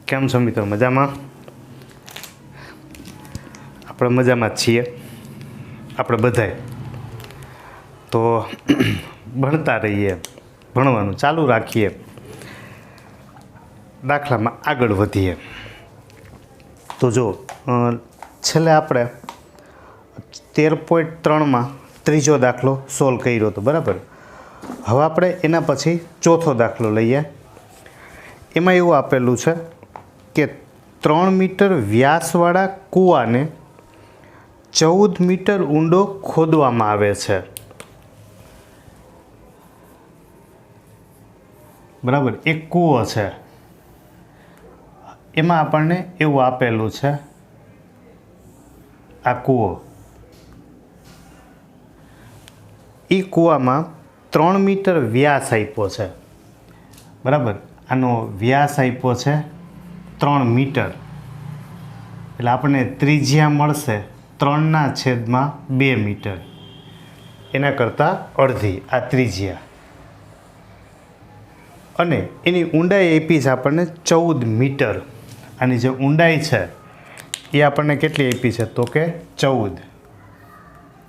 કેમ છો મિત્રો? મજામાં? આપણે મજામાં જ છીએ, આપણે બધાય. તો ભણતા રહીએ, ભણવાનું ચાલુ રાખીએ, દાખલામાં આગળ વધીએ. તો જો છેલ્લે આપણે 13.3માં ત્રીજો દાખલો સોલ્વ કર્યો હતો, બરાબર. હવે આપણે એના પછી ચોથો દાખલો લઈએ. એમાં એવું આપેલું છે કે 3 મીટર વ્યાસવાળા કૂવાને 14 મીટર ઊંડો ખોદવામાં આવે છે, બરાબર. એક કૂવો છે, એમાં આપણને એવું આપેલું છે, આ કૂવો, એ કૂવામાં 3 મીટર વ્યાસ આપ્યો છે, બરાબર. આનો વ્યાસ આપ્યો છે 3 મીટર, એટલે આપણને ત્રિજ્યા મળશે 3/2 મીટર. એના કરતાં અડધી આ ત્રિજ્યા, અને એની ઊંડાઈ આપી છે આપણને 14 મીટર. આની જે ઊંડાઈ છે એ આપણને કેટલી આપી છે? તો કે 14.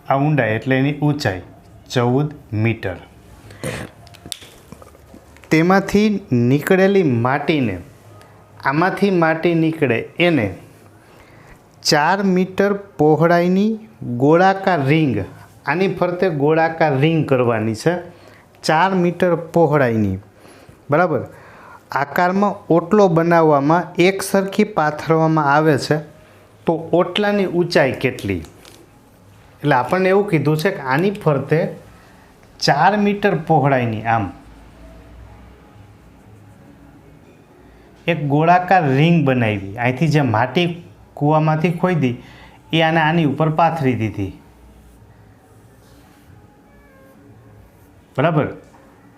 આ ઊંડાઈ એટલે એની ઊંચાઈ 14 મીટર. તેમાંથી નીકળેલી માટીને, આમાંથી માટી નીકળે એને 4 મીટર પહોળાઈની ગોળાકાર રિંગ, આની ફરતે ગોળાકાર રિંગ કરવાની છે, 4 મીટર પહોળાઈની, બરાબર. આકારમાં ઓટલો બનાવવામાં એક સરખી પાથરવામાં આવે છે, તો ઓટલાની ઊંચાઈ કેટલી? એટલે આપણને એવું કીધું છે કે આની ફરતે 4 મીટર પહોળાઈની આમ એક ગોળાકાર રિંગ બનાવી, અહીંથી જે માટી કૂવામાંથી ખોદી એ આની ઉપર પાથરી દીધી, બરાબર.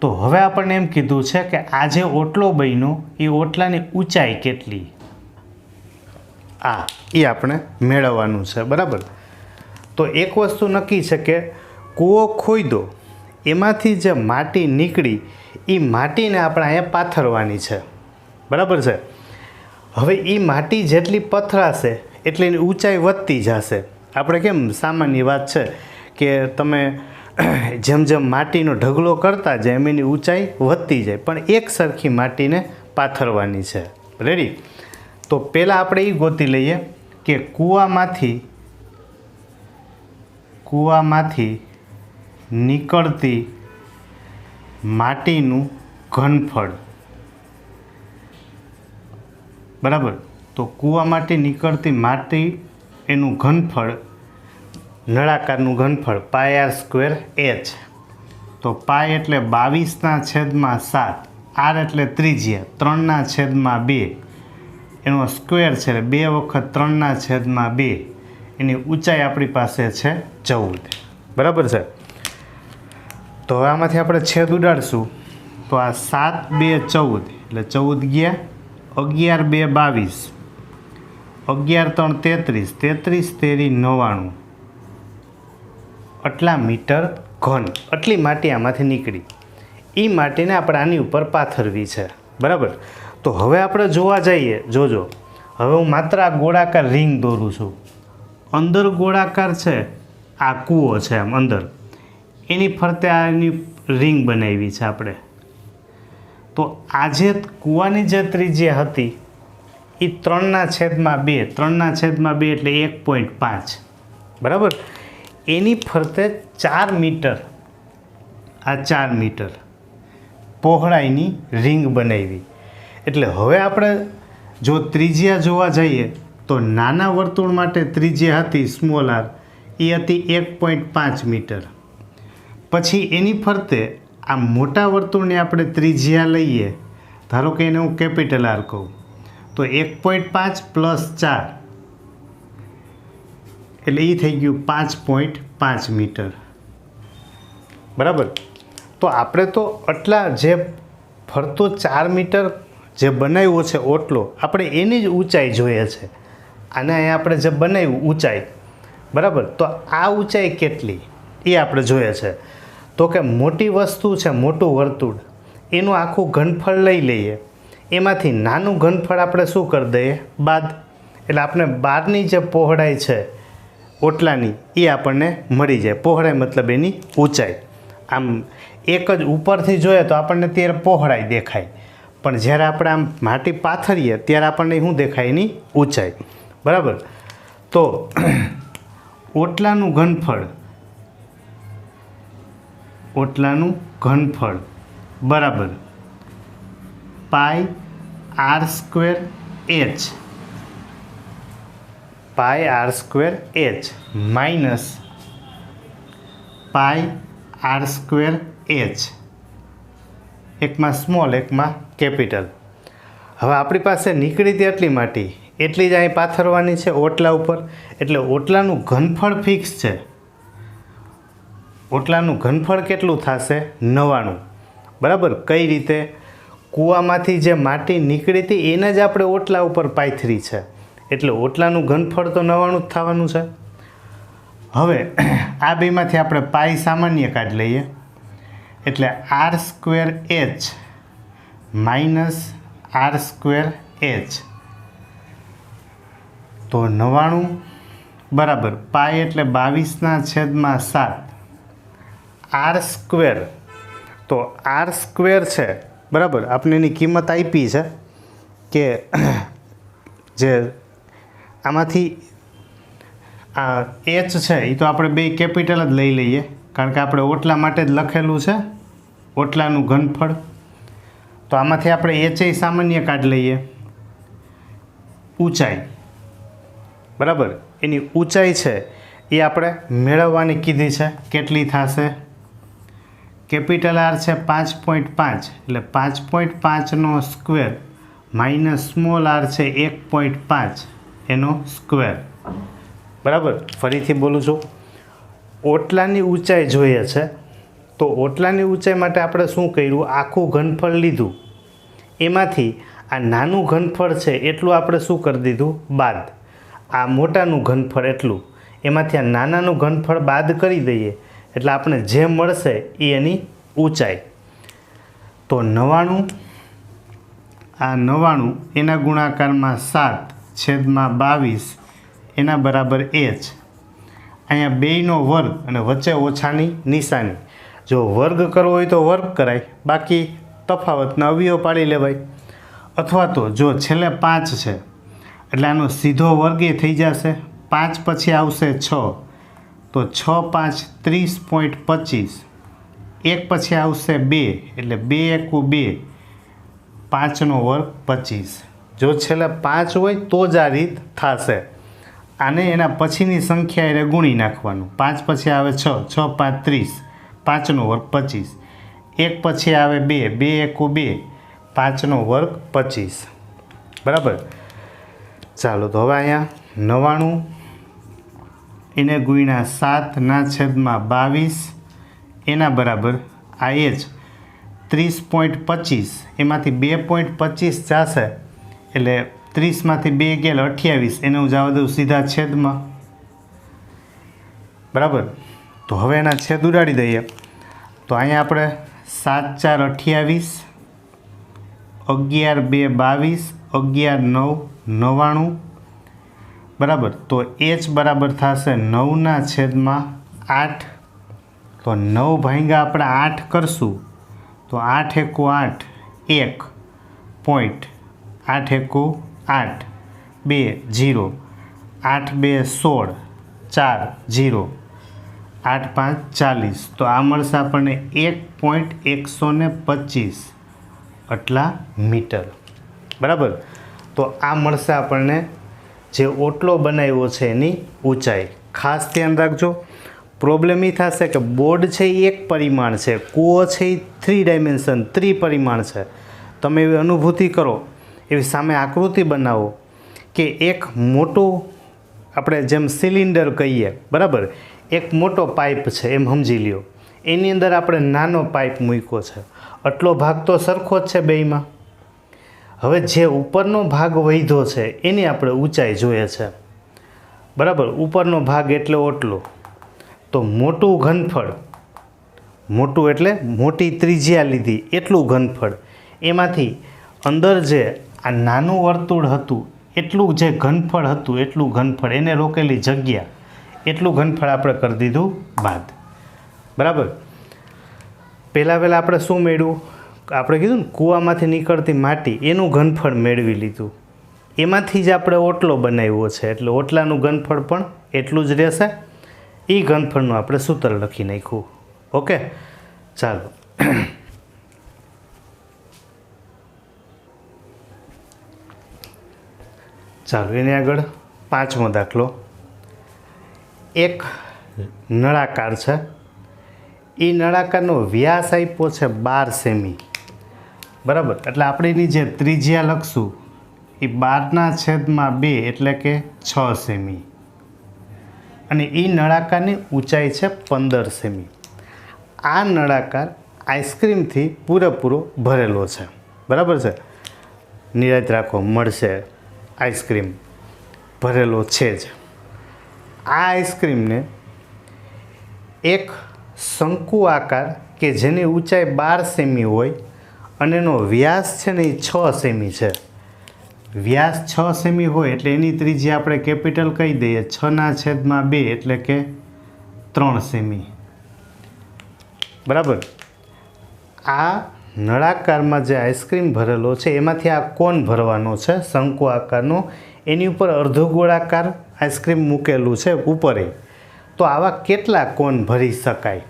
તો હવે આપણને એમ કીધું છે કે આ જે ઓટલો બન્યો એ ઓટલાની ઊંચાઈ કેટલી, એ આપણે મેળવવાનું છે, બરાબર. તો એક વસ્તુ નક્કી છે કે કૂવો ખોદો, એમાંથી જે માટી નીકળી એ માટીને આપણે અહીંયા પાથરવાની છે, બરાબર છે. હવે એ માટી જેટલી પથરાશે એટલે એની ઊંચાઈ વધતી જશે. આપણે કેમ સામાન્ય વાત છે કે તમે જેમ જેમ માટીનો ઢગલો કરતા જાય એમ એની ઊંચાઈ વધતી જાય, પણ એક સરખી માટીને પાથરવાની છે. રેડી? તો પહેલાં આપણે એ ગોતી લઈએ કે કૂવામાંથી નીકળતી માટીનું ઘનફળ, બરાબર. તો કૂવામાંથી નીકળતી માટી એનું ઘનફળ, નળાકારનું ઘનફળ πr²h. તો પાય એટલે 22/7, r એટલે ત્રિજ્યા 3/2, એનો સ્ક્વેર છે એટલે 2 વખત 3/2. એની ઊંચાઈ આપણી પાસે છે 14, બરાબર છે. તો હવે આમાંથી આપણે છેદ ઉડાડશું, તો આ 7 2 14, એટલે 14 ગયા 11 2 22, 11 3 33, 33 તેરી 99, આટલા મીટર ઘન. આટલી માટી આમાંથી નીકળી. એ માટીને આપણે આની ઉપર પાથરવી છે, બરાબર. તો હવે આપણે જોવા જઈએ, જોજો, હવે હું માત્ર આ ગોળાકાર રિંગ દોરું છું. અંદર ગોળાકાર છે, આ કૂવો છે, આમ અંદર એની ફરતે આની રિંગ બનાવી છે આપણે. તો આ જે કૂવાની જે ત્રિજ્યા હતી એ 3/2, 3/2 એટલે 1.5, બરાબર. એની ફરતે 4 મીટર, આ 4 મીટર પહોળાઈની રિંગ બનાવી. એટલે હવે આપણે જો ત્રિજ્યા જોવા જઈએ તો નાના વર્તુળ માટે ત્રિજ્યા હતી સ્મોલ r, એ હતી 1.5 મીટર. પછી એની ફરતે આ મોટા વર્તુળની આપણે ત્રિજ્યા લઈએ, ધારો કે એને હું કેપિટલ R કહું, તો 1.5 + 4 એટલે એ થઈ ગયું 5.5 મીટર, બરાબર. તો આપણે તો આટલા જે ફરતો 4 મીટર જે બનાવ્યો છે ઓટલો, આપણે એની જ ઊંચાઈ જોઈએ છે. આને અહીંયા આપણે જે બનાવ્યું ઊંચાઈ, બરાબર. તો આ ઊંચાઈ કેટલી એ આપણે જોઈએ છે. તો કે મોટી વસ્તુ છે, મોટું વર્તુળ, એનું આખું ઘનફળ લઈ લઈએ, એમાંથી નાનું ઘનફળ આપણે શું કરી દઈએ બાદ, એટલે આપણે બહારની જે પહોળાઈ છે ઓટલાની એ આપણને મળી જાય. પહોળાઈ મતલબ એની ઊંચાઈ. આમ એક જ ઉપરથી જોઈએ તો આપણને ત્યારે પહોળાઈ દેખાય, પણ જ્યારે આપણે આમ માટી પાથરીએ ત્યારે આપણને શું દેખાય? એની ઊંચાઈ. બરાબર. તો ઓટલાનું ઘનફળ બરાબર pi r square H minus pi r square h, એકમાં સ્મોલ એકમાં કેપિટલ. હવે આપણી પાસે નીકળી હતી એટલી માટી, એટલી જ અહીં પાથરવાની છે ઓટલા ઉપર, એટલે ઓટલાનું ઘનફળ ફિક્સ છે. ઓટલાનું ઘનફળ કેટલું થશે? 99. બરાબર. કઈ રીતે? કૂવામાંથી જે માટી નીકળી હતી એને જ આપણે ઓટલા ઉપર પાથરી છે, એટલે ઓટલાનું ઘનફળ તો 99 જ થવાનું છે. હવે આ બેમાંથી આપણે પાઈ સામાન્ય કાઢી લઈએ, એટલે R square H minus R square H, તો 99 બરાબર પાઈ એટલે 22/7. આર સ્ક્વેર, તો આર સ્ક્વેર છે બરાબર, આપણે એની કિંમત આપી છે કે જે આમાંથી આ એચ છે એ તો આપણે બે કેપિટલ જ લઈ લઈએ, કારણ કે આપણે ઓટલા માટે જ લખેલું છે ઓટલાનું ઘનફળ. તો આમાંથી આપણે એચ સામાન્ય કાઢી લઈએ. ઊંચાઈ બરાબર, એની ઊંચાઈ છે એ આપણે મેળવવાની કીધી છે. કેટલી થશે? કેપિટલ આર છે 5.5, એટલે 5.5નો સ્ક્વેર માઇનસ સ્મોલ આર છે 1.5 એનો સ્ક્વેર. બરાબર. ફરીથી બોલું છું, ઓટલાની ઊંચાઈ જોઈએ છે, તો ઓટલાની ઊંચાઈ માટે આપણે શું કર્યું? આખું ઘનફળ લીધું, એમાંથી આ નાનું ઘનફળ છે એટલું આપણે શું કરી દીધું? બાદ. આ મોટાનું ઘનફળ એટલું, એમાંથી આ નાનાનું ઘનફળ બાદ કરી દઈએ, એટલે આપણે જે મળશે એ એની ઊંચાઈ. તો 99, આ 99 એના ગુણાકારમાં 7/22 એના બરાબર એચ. અહીંયા બેયનો વર્ગ અને વચ્ચે ઓછાની નિશાની. જો વર્ગ કરવો હોય તો વર્ગ કરાય, બાકી તફાવતના અવયવ પાડી લેવાય. અથવા તો જો છેલ્લે 5 છે એટલે આનો સીધો વર્ગ એ થઈ જશે. 5 પછી આવશે 6, તો 6 5 30.25. 1 પછી આવશે 2, એટલે 2 એકુ 2, 5નો વર્ગ 25. જો છેલ્લે 5 હોય તો જ આ રીત થશે. આને એના પછીની સંખ્યા એને ગુણી નાખવાનું. 5 પછી આવે 6, 6 5 30, 5નો વર્ગ 25. 1 પછી આવે 2, 2 એકુ 2, 5નો વર્ગ 25. બરાબર. ચાલો તો હવે અહીંયા 99 એને ગુણ્યા 7/22 એના બરાબર આ એચ 30.25, એમાંથી 2.25 જશે, એટલે 30માંથી 2 ગયેલ 28, એને હું જવા દઉં સીધા છેદમાં. બરાબર. તો હવે એના છેદ ઉડાડી દઈએ, તો અહીંયા આપણે 7 4 28, 11 2 22, 11 9 99. બરાબર. તો એચ બરાબર થશે 9/8. તો 9 ભાગ્યા આપણે 8 કરશું તો 8 એકુ 8, 1 પોઈન્ટ, 8 એકુ 8, 2 0, 8 2 16, 4 0, 8 5 40. તો આ મળશે આપણને 1.125 આટલા મીટર. બરાબર. તો આ મળશે આપણને જે ઓટલો બનાવ્યો છે એની ઊંચાઈ. ખાસ ધ્યાન રાખજો, પ્રોબ્લેમ એ થશે કે બોર્ડ છે એ 1 પરિમાણ છે, કૂવો છે એ 3 ડાયમેન્શન 3 પરિમાણ છે. તમે એવી અનુભૂતિ કરો, એવી સામે આકૃતિ બનાવો કે એક મોટું આપણે જેમ સિલિન્ડર કહીએ, બરાબર, એક મોટો પાઇપ છે એમ સમજી લ્યો, એની અંદર આપણે નાનો પાઇપ મૂક્યો છે. આટલો ભાગ તો સરખો જ છે બેયમાં. હવે જે ઉપરનો ભાગ વધ્યો છે એની આપણે ઊંચાઈ જોઈએ છે. બરાબર. ઉપરનો ભાગ એટલે ઓટલો. તો મોટું ઘનફળ, મોટું એટલે મોટી ત્રિજ્યા લીધી એટલું ઘનફળ, એમાંથી અંદર જે આ નાનું વર્તુળ હતું એટલું જે ઘનફળ હતું એટલું ઘનફળ એને રોકેલી જગ્યા એટલું ઘનફળ આપણે કરી દીધું બાદ. બરાબર. પહેલાં આપણે શું મેળવ્યું? આપણે કીધું ને કૂવામાંથી નીકળતી માટી એનું ઘનફળ મેળવી લીધું. એમાંથી જ આપણે ઓટલો બનાવ્યો છે એટલે ઓટલાનું ઘનફળ પણ એટલું જ રહેશે. એ ઘનફળનું આપણે સૂત્ર લખી નાખ્યું. ઓકે, ચાલો. ચાલો એની આગળ 5મો દાખલો. એક નળાકાર છે. એ નળાકારનો વ્યાસ આપ્યો છે 12 સેમી. બરાબર. એટલે આપણે એની જે ત્રિજ્યા લખશું એ 12/2 એટલે કે 6 સેમી. અને એ નળાકારની ઊંચાઈ છે 15 સેમી. આ નળાકાર આઈસ્ક્રીમથી પૂરેપૂરો ભરેલો છે. બરાબર છે. નિરાંત રાખો, મળશે આઈસ્ક્રીમ ભરેલો છે જ. આ આઈસ્ક્રીમને એક શંકુ આકાર કે જેની ઊંચાઈ 12 સેમી હોય અને એનો વ્યાસ છે ને એ 6 સેમી છે. વ્યાસ 6 સેમી હોય એટલે એની ત્રિજ્યા આપણે કેપિટલ કહી દઈએ 6/2 એટલે કે 3 સેમી. બરાબર. આ નળાકારમાં જે આઈસ્ક્રીમ ભરેલો છે એમાંથી આ કોન ભરવાનો છે શંકુ આકારનો. એની ઉપર અર્ધ ગોળાકાર આઈસ્ક્રીમ મૂકેલું છે ઉપરે. તો આવા કેટલા કોન ભરી શકાય?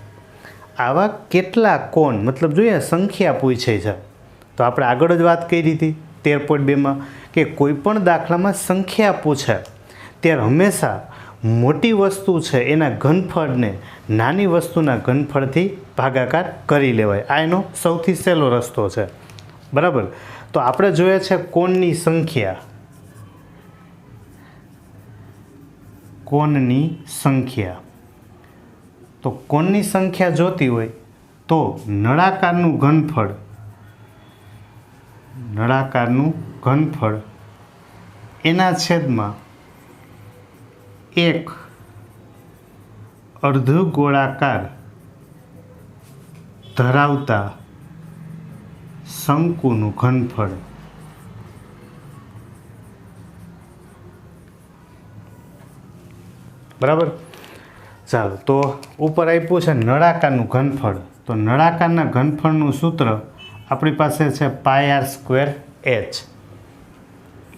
આવા કેટલા કોન મતલબ જોઈએ સંખ્યા પૂછે છે. તો આપણે આગળ જ વાત કરી હતી 13.2માં કે કોઈ પણ દાખલામાં સંખ્યા પૂછે ત્યારે હંમેશા મોટી વસ્તુ છે એના ઘનફળને નાની વસ્તુના ઘનફળથી ભાગાકાર કરી લેવાય. આ એનો સૌથી સહેલો રસ્તો છે. બરાબર. તો આપણે જોઈએ છે કોણની સંખ્યા. કોણની સંખ્યા. તો કોણની સંખ્યા જોતી હોય તો નળાકારનું ઘનફળ એના છેદમાં એક અર્ધ ગોળાકાર ધરાવતા શંકુનું ઘનફળ. બરાબર. ચાલો, તો ઉપર આપ્યું છે નળાકારનું ઘનફળ. તો નળાકારના ઘનફળનું સૂત્ર આપણી પાસે છે πr²h.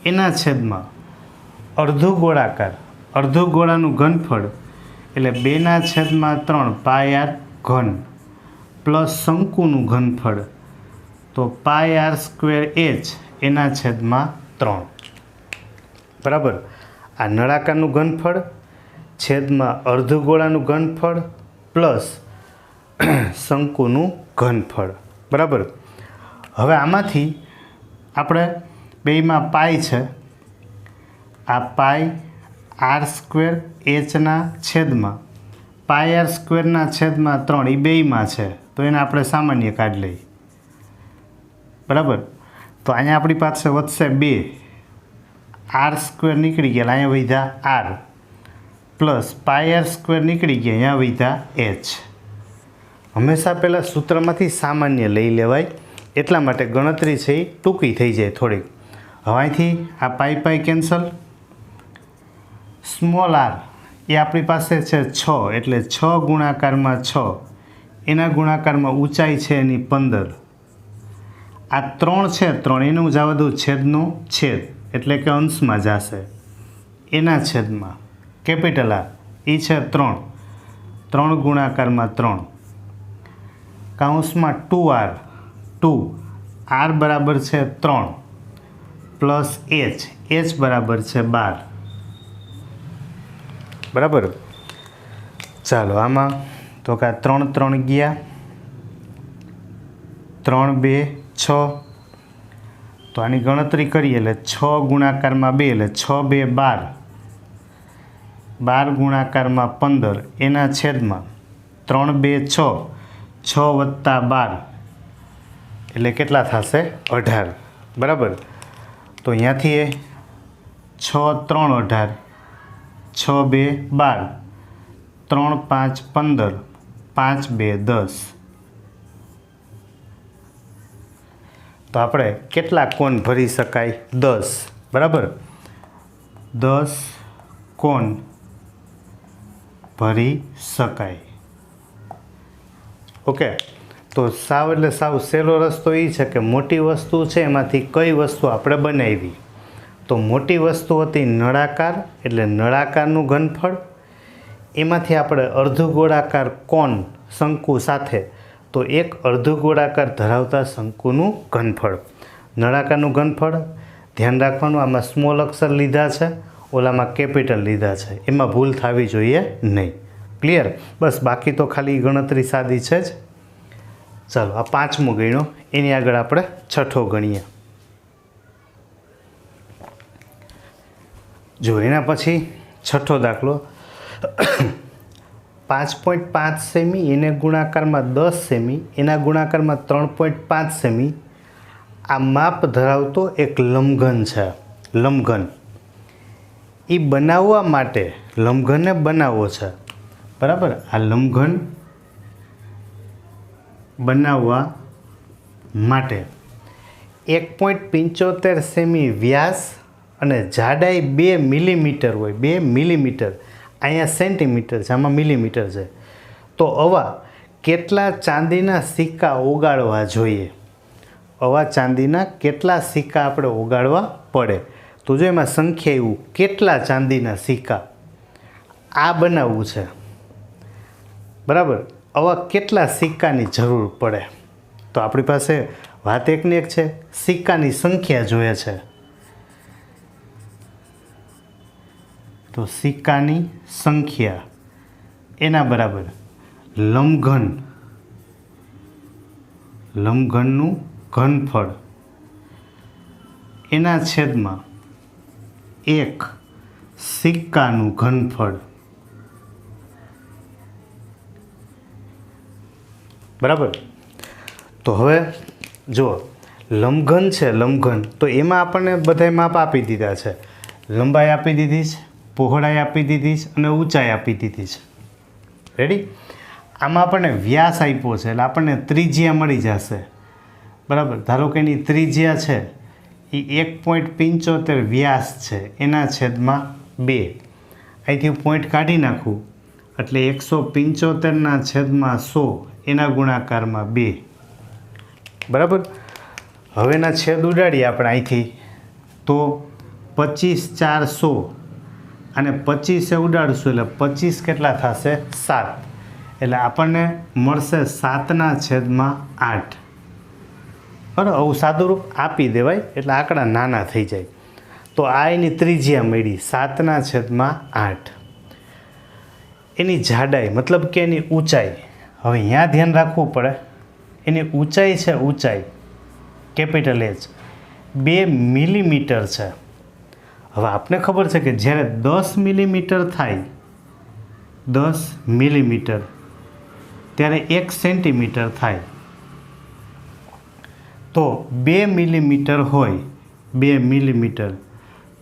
એના છેદમાં અર્ધગોળાનું ઘનફળ એટલે 2/3 πr³ પ્લસ શંકુનું ઘનફળ તો πr²h એના છેદમાં 3. બરાબર. આ નળાકારનું ઘનફળ છેદમાં અર્ધગોળાનું ઘનફળ પ્લસ શંકુનું ઘનફળ. બરાબર. હવે આમાંથી આપણે બેયમાં પાઈ છે. આ પાઈ r²hના છેદમાં πr² છેદમાં 3 એ બેયમાં છે તો એને આપણે સામાન્ય કાઢી લઈએ. બરાબર. તો અહીંયા આપણી પાસે વધશે 2 r² નીકળી ગયા અહીંયા વધ્યા r પ્લસ πr² નીકળી ગયા અહીંયા વધ્યા h. હંમેશા પહેલાં સૂત્રમાંથી સામાન્ય લઈ લેવાય એટલા માટે ગણતરી છે એ ટૂંકી થઈ જાય થોડીક. હવે અહીંથી આ પાઈ કેન્સલ. સ્મોલ r એ આપણી પાસે છે 6 એટલે 6 ગુણાકારમાં 6 એના ગુણાકારમાં ઊંચાઈ છે એની 15. આ 3 છે 3 એનું જવા દઉં છેદનો છેદ એટલે કે અંશમાં જશે. એના છેદમાં કેપિટલ R એ છે 3 3 ગુણાકારમાં 3 કૌંસમાં 2r 2 r બરાબર છે 3 પ્લસ h બરાબર છે 12. બરાબર. ચાલો આમાં તો કે 3 3 ગયા 3 2 6. તો આની ગણતરી કરીએ એટલે 6 ગુણાકારમાં 2 એટલે 6 2 12 12 ગુણાકારમાં 15 એના છેદમાં 3 2 6 6 વત્તા 12 એટલે કેટલા થશે 18. બરાબર. તો અહીંયાથી 6 3 18 6 2 12 3 5 15 5 2 10. તો આપણે કેટલા કોણ ભરી શકાય? 10, બરાબર. 10 કોણ ભરી શકાય. ઓકે, તો સાવ એટલે સાવ સહેલો રસ્તો એ છે કે મોટી વસ્તુ છે એમાંથી કઈ વસ્તુ આપણે બનાવી. તો મોટી વસ્તુ હતી નળાકાર, એટલે નળાકારનું ઘનફળ. એમાંથી આપણે અર્ધગોળાકાર કોણ શંકુ સાથે, તો એક અર્ધગોળાકાર ધરાવતા શંકુનું ઘનફળ. નળાકારનું ઘનફળ ધ્યાન રાખવાનું, આમાં સ્મોલ અક્ષર લીધા છે, ઓલામાં કેપિટલ લીધા છે, એમાં ભૂલ થવી જોઈએ નહીં. ક્લિયર? બસ, બાકી તો ખાલી ગણતરી સાદી છે જ. ચાલો, આ 5મો ગણ્યો, એની આગળ આપણે 6થો ગણીએ. જો એના પછી 6થો દાખલો, 5.5 સેમી, એને ગુણાકારમાં 10 સેમી, એના ગુણાકારમાં 3.5 સેમી. આ માપ ધરાવતો એક લંબઘન છે. લંબઘન એ બનાવવા માટે, લંબઘનને બનાવવો છે, બરાબર. આ લંબઘન બનાવવા માટે 1.75 સેમી વ્યાસ અને જાડાઈ 2 મિલીમીટર હોય. 2 મિલીમીટર, અહીંયા સેન્ટીમીટર છે, આમાં મિલીમીટર છે. તો આવા કેટલા ચાંદીના સિક્કા ઓગાળવા જોઈએ? આવા ચાંદીના કેટલા સિક્કા આપણે ઓગાળવા પડે? તો જો એમાં સંખ્યા એવું, કેટલા ચાંદીના સિક્કા આ બનાવવું છે, બરાબર. આવા કેટલા સિક્કાની જરૂર પડે? તો આપણી પાસે વાત એકને એક છે, સિક્કાની સંખ્યા જોઈએ છે. તો સિક્કાની સંખ્યા એના બરાબર લંબઘન, લંબઘનનું ઘનફળ એના છેદમાં એક સિક્કાનું ઘનફળ, બરાબર. તો હવે જો લંબઘન છે, લંબઘન, તો એમાં આપણને બધાય માપ આપી દીધા છે. લંબાઈ આપી દીધી છે, પહોળાઈ આપી દીધી છે અને ઊંચાઈ આપી દીધી છે. રેડી? આમાં આપણને વ્યાસ આપ્યો છે, એટલે આપણને ત્રિજ્યા મળી જશે, બરાબર. ધારો કે એની ત્રિજ્યા છે એ 1.75 વ્યાસ છે, એના છેદમાં 2. અહીંથી પોઈન્ટ કાઢી નાખું એટલે 175 છેદમાં 100, એના ગુણાકારમાં 2, બરાબર. હવે એના છેદ ઉડાડીએ આપણે અહીંથી, તો 25 4 100 અને 25 ઉડાડશું એટલે 25 કેટલા થશે? 7. એટલે આપણને મળશે 7/8. બરાબર, આવું સાદું રૂપ આપી દેવાય એટલે આંકડા નાના થઈ જાય. તો આ એની ત્રિજ્યા મળી 7/8. એની જાડાઈ મતલબ કે એની ઊંચાઈ, હવે અહીંયા ધ્યાન રાખવું પડે. એની ઊંચાઈ છે, ઊંચાઈ કેપિટલ H 2 મિલીમીટર છે. હવે આપને ખબર છે કે જ્યારે 10 મિલીમીટર થાય, 10 મિલીમીટર, ત્યારે 1 સેન્ટીમીટર થાય. તો 2 મિલીમીટર હોય, 2 મિલીમીટર,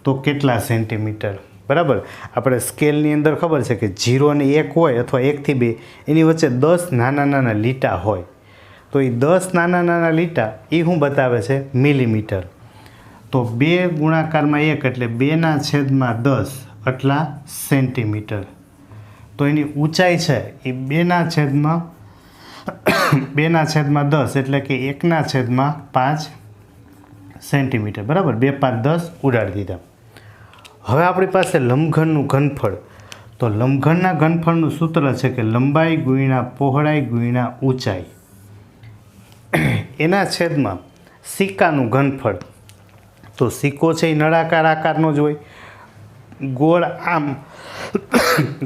તો કેટલા સેન્ટીમીટર? બરાબર. આપણે સ્કેલની અંદર ખબર છે કે 0 અને 1 હોય, અથવા 1 થી 2, એની વચ્ચે 10 નાના નાના લીટા હોય. તો એ 10 નાના નાના લીટા એ શું બતાવે છે? મિલીમીટર. તો 2 ગુણાકારમાં 1 એટલે 2/10 એટલા સેન્ટીમીટર. તો એની ઊંચાઈ છે એ 2/10 એટલે કે 1/5 સેન્ટીમીટર, બરાબર. 2 5 10 ઉડાડી દીધા. હવે આપણી પાસે લંબઘનનું ઘનફળ. તો લંબઘનના ઘનફળનું સૂત્ર છે કે લંબાઈ ગુણ્યા પહોળાઈ ગુણ્યા ઊંચાઈ એના છેદમાં સિક્કાનું ઘનફળ. તો સિક્કો છે એ નળાકાર આકારનો જ હોય,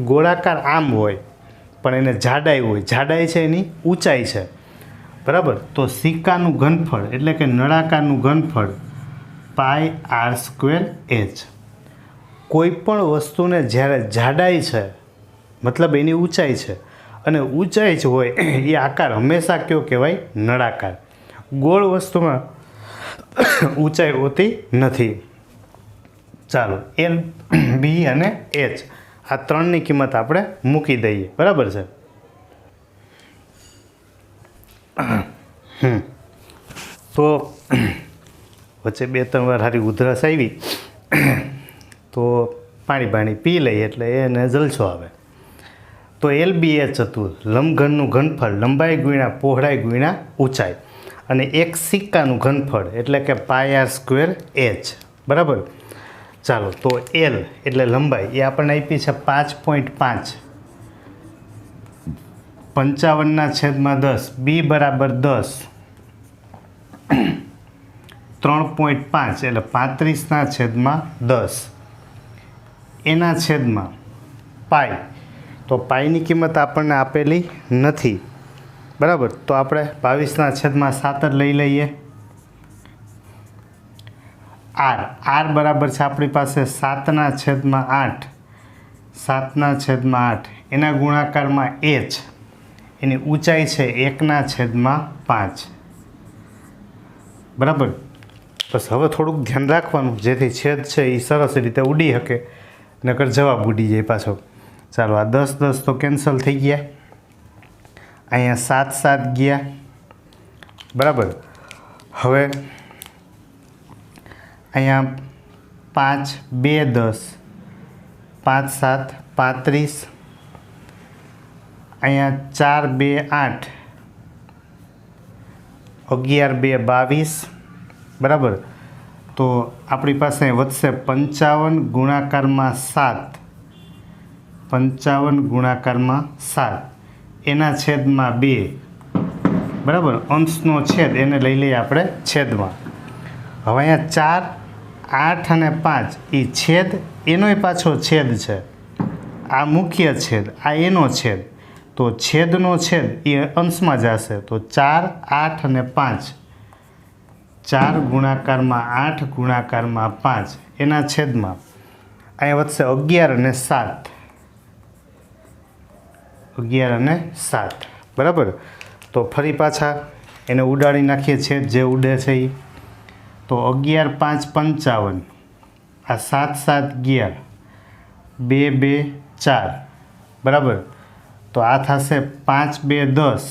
ગોળાકાર આમ હોય, પણ એને જાડાઈ હોય. જાડાઈ છે એની ઊંચાઈ છે, બરાબર. તો સિક્કાનું ઘનફળ એટલે કે નળાકારનું ઘનફળ πr²h. કોઈ પણ વસ્તુને જ્યારે જાડાઈ છે મતલબ એની ઊંચાઈ છે અને ઊંચાઈ જ હોય એ આકાર હંમેશા કયો કહેવાય? નળાકાર. ગોળ વસ્તુમાં ઊંચાઈ હોતી નથી. ચાલો, L, B અને H આ ત્રણની કિંમત આપણે મૂકી દઈએ, બરાબર છે. તો વચ્ચે 2-3 વાર સારી ઉધરસ આવી તો પાણી પી લઈએ એટલે એને જલસો આવે. તો LBH હતું, લંબઘનનું ઘનફળ લંબાઈ ગુણ્યા પહોળાઈ ગુણ્યા ઊંચાઈ, અને એક સિક્કાનું ઘનફળ એટલે કે πr²h. બરાબર. ચાલો, તો L એટલે લંબાઈ એ આપણને આપી છે 5.5, 55/10, B બરાબર 10, 3.5 એટલે 35/10 એના છેદમાં પાઈ. તો પાઈની કિંમત આપણને આપેલી નથી. બરાબર. તો આપણે 22/7 જ લઈ લઈએ. R બરાબર છે આપણી પાસે 7/8, 7/8 એના ગુણાકારમાં h, એની ઊંચાઈ છે 1/5. બરાબર. બસ હવે થોડુંક ધ્યાન રાખવાનું જેથી છેદ છે એ સરસ રીતે ઉડી શકે, નકર જવાબ ઉડી જાય પાછો. ચાલો, આ 10 તો કેન્સલ થઈ ગયા, અહીંયા 7 ગયા. બરાબર. હવે અહીંયા 5 2 10, 5 7 35, અહીંયા 4 2 8, 11 2 22. બરાબર. તો આપણી પાસે વધશે 55 ગુણાકારમાં 7, 55 ગુણાકારમાં 7 એના છેદમાં 2. બરાબર. અંશનો છેદ એને લઈ લઈએ આપણે છેદમાં. હવે અહીંયા 4 8 અને 5 એ છેદ એનોય પાછો છેદ છે. આ મુખ્ય છેદ, આ એનો છેદ. તો છેદનો છેદ એ અંશમાં જશે. તો 4 8 અને 5, 4 ગુણાકારમાં 8 ગુણાકારમાં 5 એના છેદમાં અહીંયા વધશે 11 અને 7, 11 અને 7. બરાબર. તો ફરી પાછા એને ઉડાડી નાખીએ છેદ જે ઉડે છે એ. તો 11 5 55, આ 7 7 11, 2 2 4. બરાબર. તો આ થશે 5 2 10,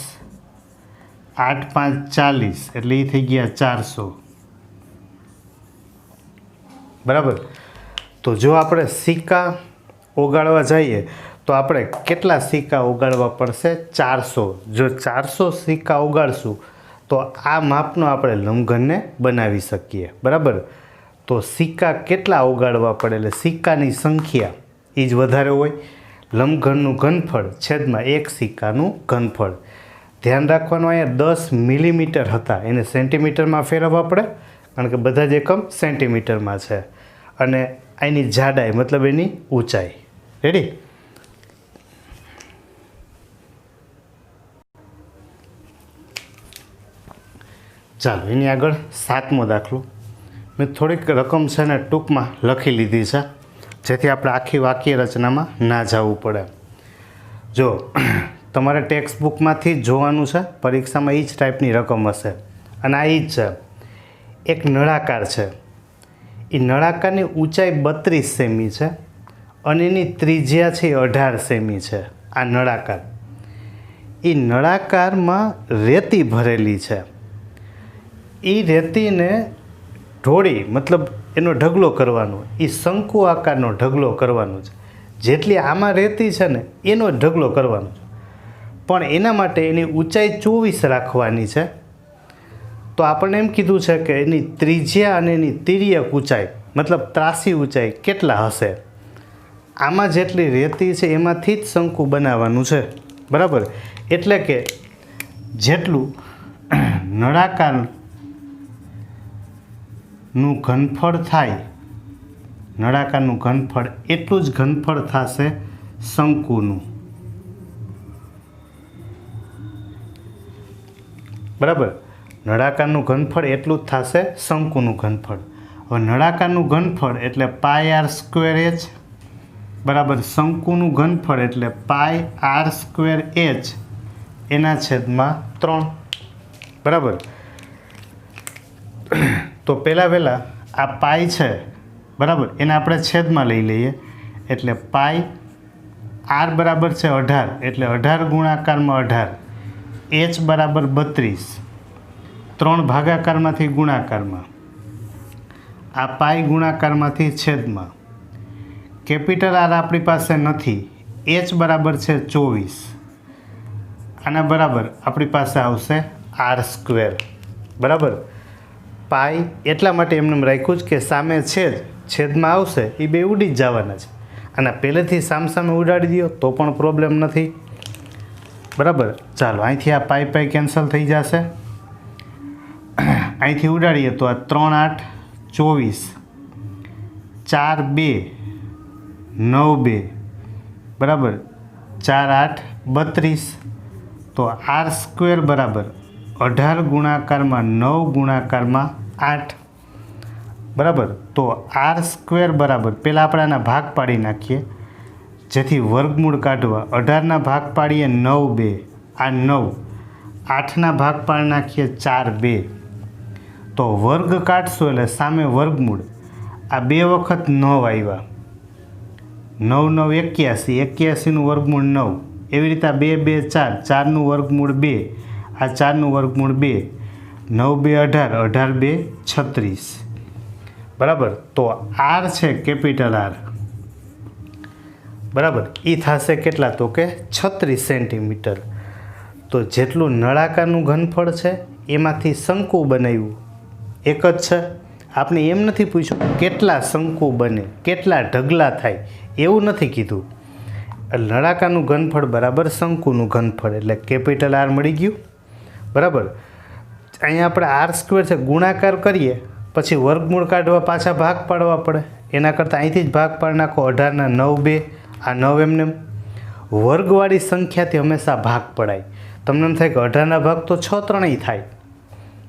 8 5 40 એટલે એ થઈ ગયા 400. બરાબર. તો જો આપણે સિક્કા ઓગાળવા જઈએ તો આપણે કેટલા સિક્કા ઓગાળવા પડશે? 400. જો 400 સિક્કા ઓગાળશું તો આ માપનો આપણે લંબઘનને બનાવી શકીએ. બરાબર. તો સિક્કા કેટલા ઓગાળવા પડે એટલે સિક્કાની સંખ્યા એ જ વધારે હોય. લંબઘનનું ઘનફળ છેદમાં એક સિક્કાનું ઘનફળ. ધ્યાન રાખવાનું, અહીંયા 10 મિલીમીટર હતા એને સેન્ટીમીટરમાં ફેરવવા પડે, કારણ કે બધા જ એકમ સેન્ટીમીટરમાં છે. અને એની જાડાઈ મતલબ એની ઊંચાઈ. રેડી? ચાલો, એની આગળ 7મો દાખલો. મેં થોડીક રકમ છે ને ટૂંકમાં લખી લીધી છે જેથી આપણે આખી વાક્ય રચનામાં ના જવું પડે. જો તમારે ટેક્સ્ટ બુકમાંથી જ જોવાનું છે, પરીક્ષામાં એ જ ટાઈપની રકમ હશે. અને આ એ જ છે, એક નળાકાર છે. એ નળાકારની ઊંચાઈ 32 સેમી છે અને એની ત્રિજ્યા છે 18 સેમી છે. આ નળાકાર, એ નળાકારમાં રેતી ભરેલી છે. એ રેતીને ઢોળી મતલબ એનો ઢગલો કરવાનો, એ શંકુ આકારનો ઢગલો કરવાનો છે. જેટલી આમાં રેતી છે ને એનો ઢગલો કરવાનો છે, પણ એના માટે એની ઊંચાઈ 24 રાખવાની છે. તો આપણને એમ કીધું છે કે એની ત્રિજ્યા અને એની તિર્યક ઊંચાઈ મતલબ ત્રાસી ઊંચાઈ કેટલા હશે. આમાં જેટલી રેતી છે એમાંથી જ શંકુ બનાવવાનું છે. બરાબર. એટલે કે જેટલું નળાકારનું ઘનફળ થાય, નળાકારનું ઘનફળ એટલું જ ઘનફળ થશે શંકુનું. બરાબર. નળાકારનું ઘનફળ એટલું જ થશે શંકુનું ઘનફળ. હવે નળાકારનું ઘનફળ એટલે πr²h બરાબર શંકુનું ઘનફળ એટલે πr²h એના છેદમાં 3. બરાબર. તો પહેલાં આ પાઈ છે, બરાબર, એને આપણે છેદમાં લઈ લઈએ. એટલે પાઈ r બરાબર છે 18 એટલે 18 ગુણાકારમાં 18, h બરાબર 32, 3 ભાગાકારમાંથી ગુણાકારમાં, આ પાઈ ગુણાકારમાંથી છેદમાં. કેપિટલ આર આપણી પાસે નથી, એચ બરાબર છે 24. આના બરાબર આપણી પાસે આવશે r². બરાબર. પાઈ એટલા માટે એમને રાખ્યું જ કે સામે છેદમાં આવશે એ બે ઉડી જ જવાના છે. અને પહેલેથી સામસામે ઉડાડી દો તો પણ પ્રોબ્લેમ નથી. બરાબર. ચાલો અહીંથી આ પાઈ કેન્સલ થઈ જશે. અહીંથી ઉડાડીએ તો આ 3 8 24, 4 2 9 2, બરાબર, 4 8 32. તો r² બરાબર 18 ગુણાકારમાં 9 ગુણાકારમાં 8. બરાબર. તો r² બરાબર પહેલાં આપણે આના ભાગ પાડી નાખીએ જેથી વર્ગમૂળ કાઢવા. 18ના ભાગ પાડીએ 9 2, આ 9. 8ના ભાગ પાડી નાખીએ 4 2. તો વર્ગ કાઢશો એટલે સામે વર્ગમૂળ. આ 2 વખત 9 આવ્યા, 9 9 81, 81નું વર્ગમૂળ 9. એવી રીતે 2 2 4, 4નું વર્ગમૂળ 2, આ 4નું વર્ગમૂળ 2, 9 2 18, 18 2 36. બરાબર. તો આર છે કેપિટલ આર, બરાબર, એ થશે કેટલા? તો કે 36 સેન્ટીમીટર. તો જેટલું નળાકારનું ઘનફળ છે એમાંથી શંકુ બનાવ્યું એક જ છે. આપણે એમ નથી પૂછ્યું કેટલા શંકુ બને, કેટલા ઢગલા થાય, એવું નથી કીધું. નળાકારનું ઘનફળ બરાબર શંકુનું ઘનફળ, એટલે કેપિટલ આર મળી ગયું. બરાબર. અહીંયા આપણે r² છે ગુણાકાર કરીએ પછી વર્ગમૂળ કાઢવા પાછા ભાગ પાડવા પડે. એના કરતાં અહીંથી જ ભાગ પાડી નાખો. 18ના 9 2, આ 9 એમને. વર્ગવાળી સંખ્યાથી હંમેશા ભાગ પડાય. તમને એમ થાય કે 18ના ભાગ તો 6 3 થાય,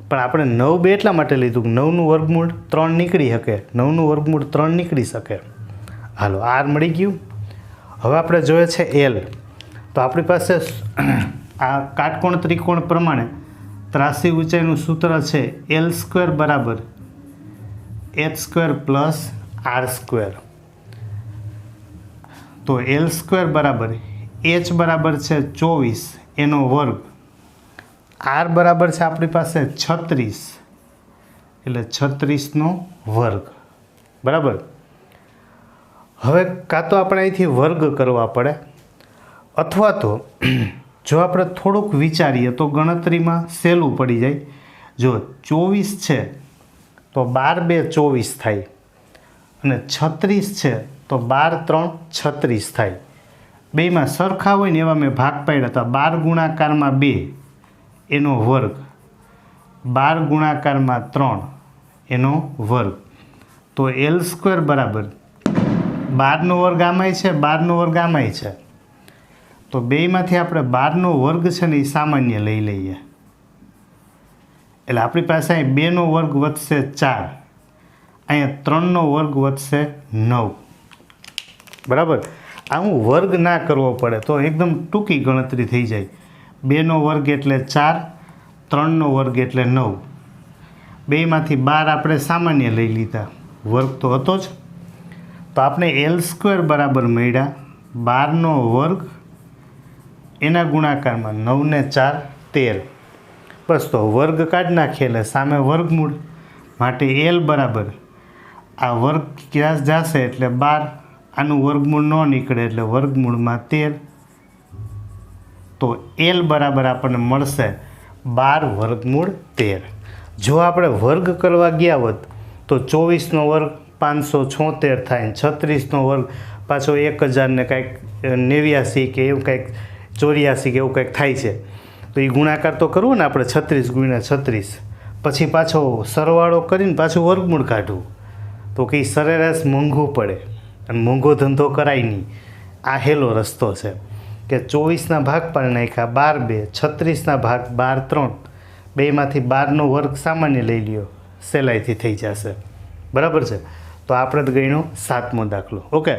પણ આપણે 9 2 એટલા માટે લીધું કે 9નું વર્ગમૂળ 3 નીકળી શકે, 9નું વર્ગમૂળ 3 નીકળી શકે. હાલો, આર મળી ગયું. હવે આપણે જોઈએ છે એલ. તો આપણી પાસે આ કાટકોણ ત્રિકોણ પ્રમાણે ત્રાસી ઊંચાઈનું સૂત્ર છે l² બરાબર h² પ્લસ r². તો l² બરાબર h બરાબર છે 24 એનો વર્ગ, r બરાબર છે આપણી પાસે 36 એટલે 36નો વર્ગ. બરાબર. હવે કાં તો આપણે અહીંથી વર્ગ કરવા પડે, અથવા તો જો આપણે થોડુંક વિચારીએ તો ગણતરીમાં સહેલું પડી જાય. જો 24 છે તો 12 2 24 થાય, અને 36 છે તો 12 3 36 થાય. બેમાં સરખા હોય ને એવા મેં ભાગ પાડ્યા હતા. 12 ગુણાકારમાં 2 એનો વર્ગ, 12 ગુણાકારમાં 3 એનો વર્ગ. તો l² બરાબર 12નો વર્ગ આમાંય છે, 12નો વર્ગ આમાંય છે. તો બેમાંથી આપણે 12નો વર્ગ છે ને એ સામાન્ય લઈ લઈએ, એટલે આપણી પાસે અહીં 2નો વર્ગ વધશે 4, અહીંયા 3નો વર્ગ વધશે 9. બરાબર. આ હું વર્ગ ના કરવો પડે તો એકદમ ટૂંકી ગણતરી થઈ જાય. 2નો વર્ગ એટલે 4, 3નો વર્ગ એટલે 9. બેમાંથી 12 આપણે સામાન્ય લઈ લીધા, વર્ગ તો હતો જ. તો આપણે l² બરાબર મળ્યા 12નો વર્ગ એના ગુણાકારમાં 9 ને 4 13. બસ. તો વર્ગ કાઢી નાખીએ એટલે સામે વર્ગમૂળ. માટે l બરાબર આ વર્ગ ક્યાં જશે એટલે 12, આનું વર્ગમૂળ ન નીકળે એટલે વર્ગમૂળમાં 13. તો l બરાબર આપણને મળશે 12 વર્ગમૂળ 13. જો આપણે વર્ગ કરવા ગયા હોત તો 24નો વર્ગ 576 થાય, 36નો વર્ગ પાછો 1000 ને કાંઈક 89 કે એવું કાંઈક 84 કે એવું કંઈક થાય છે. તો એ ગુણાકાર તો કરવો ને આપણે 36 ગુણ્યા 36, પછી પાછો સરવાળો કરીને પાછું વર્ગમૂળ કાઢવું, તો કંઈ સરેરાશ મોંઘું પડે અને મોંઘો ધંધો કરાય નહીં. આ હેલો રસ્તો છે કે 24ના ભાગ પાડી નાખ્યા 12 2, 36ના ભાગ 12 3, બેમાંથી 12નો વર્ગ સામાન્ય લઈ લ્યો, સહેલાઈથી થઈ જશે. બરાબર છે. તો આપણે તો ગણ્યો 7મો દાખલો. ઓકે,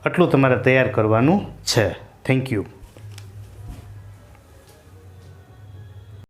આટલું તમારે તૈયાર કરવાનું છે. Thank you.